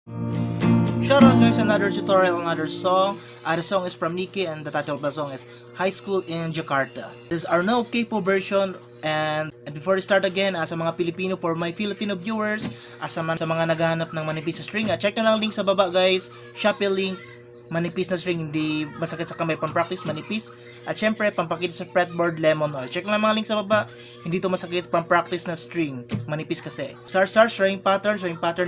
Shout out guys, another tutorial, another song. The song is from NIKI and the title of the song is School in Jakarta. This is our no Capo version. And before we start again, sa mga Pilipino, for my Filipino viewers, sa mga naghahanap ng manipis na string, check nyo lang link sa baba guys, Shopee link, manipis na string, hindi masakit sa kamay, pang-practice, manipis. At syempre, pampakita sa fretboard, lemon oil. Check lang mga link sa baba, hindi to masakit, pang-practice na string, manipis kasi. Strumming pattern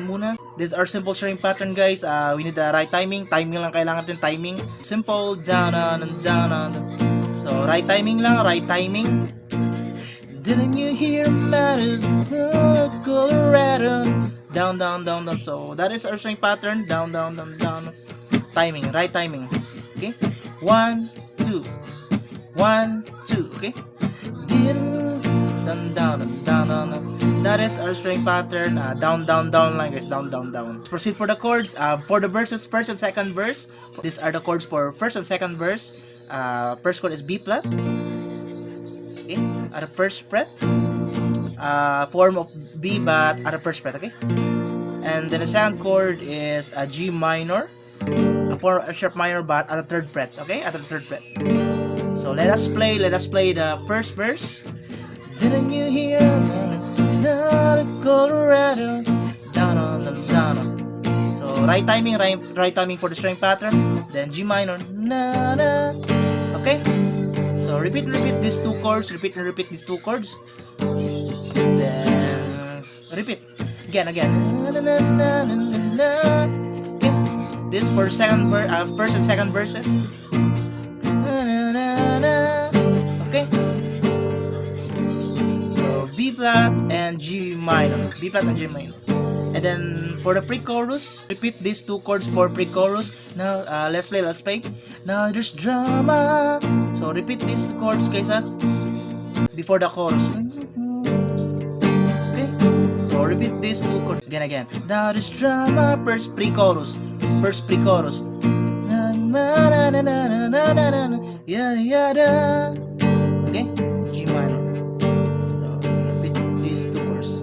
muna. This is our simple strumming pattern guys. We need the right timing lang kailangan natin, timing. Simple, down, down. So, right timing lang, right timing. Didn't you hear matters, Colorado? Down. So that is our string pattern. Down. Timing, right timing. Okay. 1, 2. 1, 2. Okay. Down. That is our string pattern. Down line guys. Down. Proceed for the chords. For the verses, first and second verse. These are the chords for first and second verse. First chord is B flat. Okay, at the first fret, form of B but at the first fret, okay? And then the second chord is a G minor, a form of sharp minor but at the third fret, okay? At the third fret. So let us play the first verse. Didn't you hear? Not a Colorado. Down. So right timing for the string pattern. Then G minor, na. Okay? So repeat these two chords, repeat these two chords. Then repeat again. Okay. This for second first and second verses. Okay. So B flat and G minor. And then for the pre-chorus, repeat these two chords for pre-chorus. Now let's play. Now there's drama. So repeat these chords guys before the chorus. Okay. So repeat these two chords again. Now there's drama. First pre-chorus. Yada. Okay. G minor. So repeat these two chords.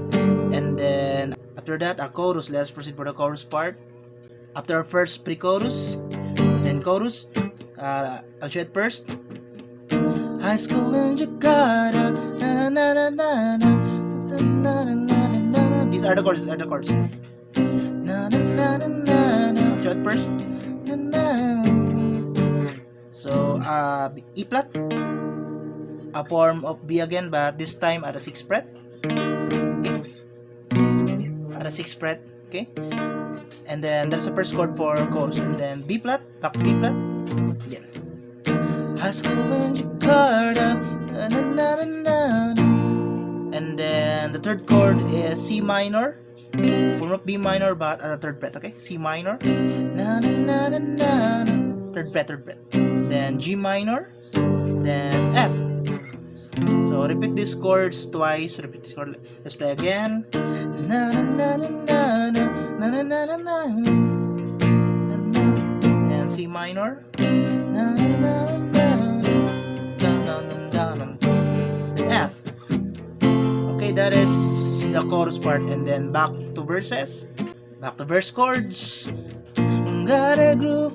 And then after that, a chorus. Let's proceed for the chorus part. After our first pre-chorus, then chorus. I'll show it first. School in Jakarta. These are the chords. I'll show it first. So, E flat. A form of B again, but this time at the 6th fret. At the 6th fret, okay? And then that's the first chord for chorus. And then B flat, back to B flat. Again. School in Jakarta. And then the third chord is C minor. Form of B minor, but at the third fret, okay? C minor. Third fret. Then G minor. Then F. So repeat these chords twice. Let's play again. And C minor. F. Okay, that is the chorus part. And then back to verses. Back to verse chords. Got a groove.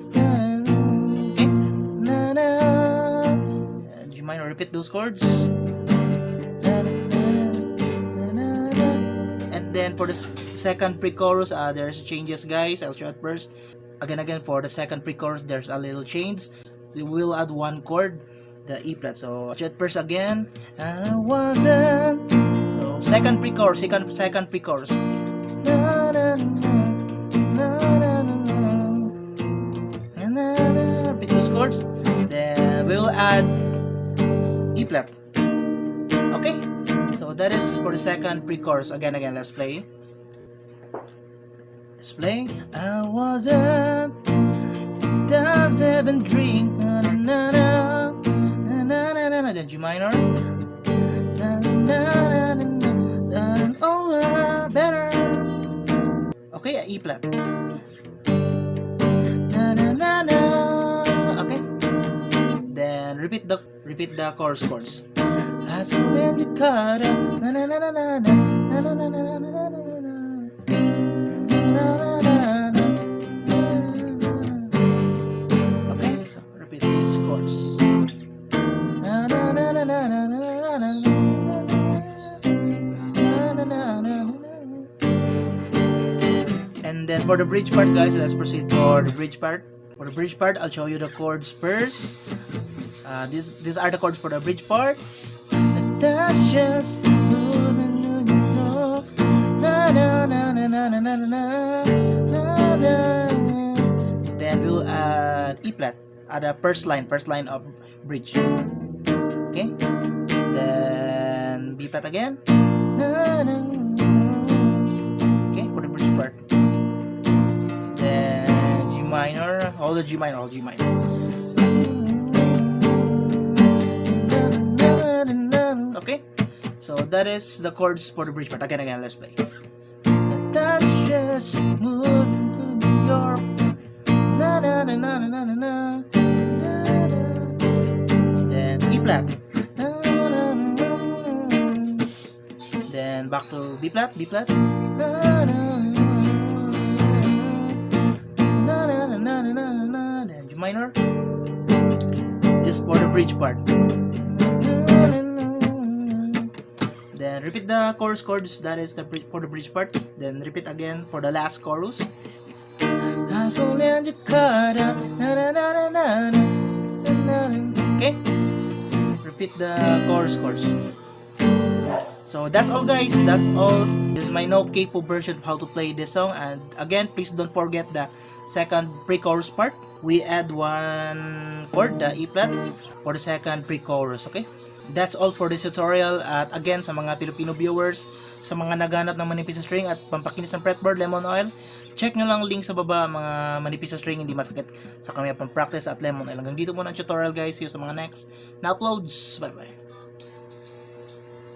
Okay. G minor. Repeat those chords. And then for the second pre-chorus, there's changes guys. I'll show it first. Again for the second pre-chorus, there's a little change. We will add one chord, the E flat. So I'll show it first again. I wasn't. So second pre-chorus. Repeat those chords. Then we will add E flat. Okay, so that is for the second pre-chorus. Again, let's play. I wasn't down 7 drink. Then G minor. Over better. Okay, E flat. Okay. Then repeat the chorus. School in Jakarta. And then for the bridge part, guys, let's proceed for the bridge part. For the bridge part, I'll show you the chords first. These are the chords for the bridge part. That's just then we'll add E flat at the first line of bridge. Okay. Then B flat again. Okay, for the bridge part. Then G minor, all the G minor. Okay, so that is the chords for the bridge part. Again, let's play. That's just moved to New York. Then E flat. Then back to B flat. Then G minor. This for the bridge part. Then repeat the chorus chords, that is for the bridge part. Then repeat again for the last chorus. School in Jakarta. Okay? Repeat the chorus chords. So that's all, guys. That's all. This is my no capo version of how to play this song. And again, please don't forget the second pre-chorus part. We add one chord, the E flat, for the second pre-chorus. Okay? That's all for this tutorial. At again, sa mga Filipino viewers, sa mga naghanap ng manipis na string at pampakinis ng fretboard, lemon oil, check nyo lang link sa baba, mga manipis na string, hindi masakit sa kamay pang practice at lemon oil. Hanggang dito muna ang tutorial, guys. See you sa mga next na uploads. Bye bye.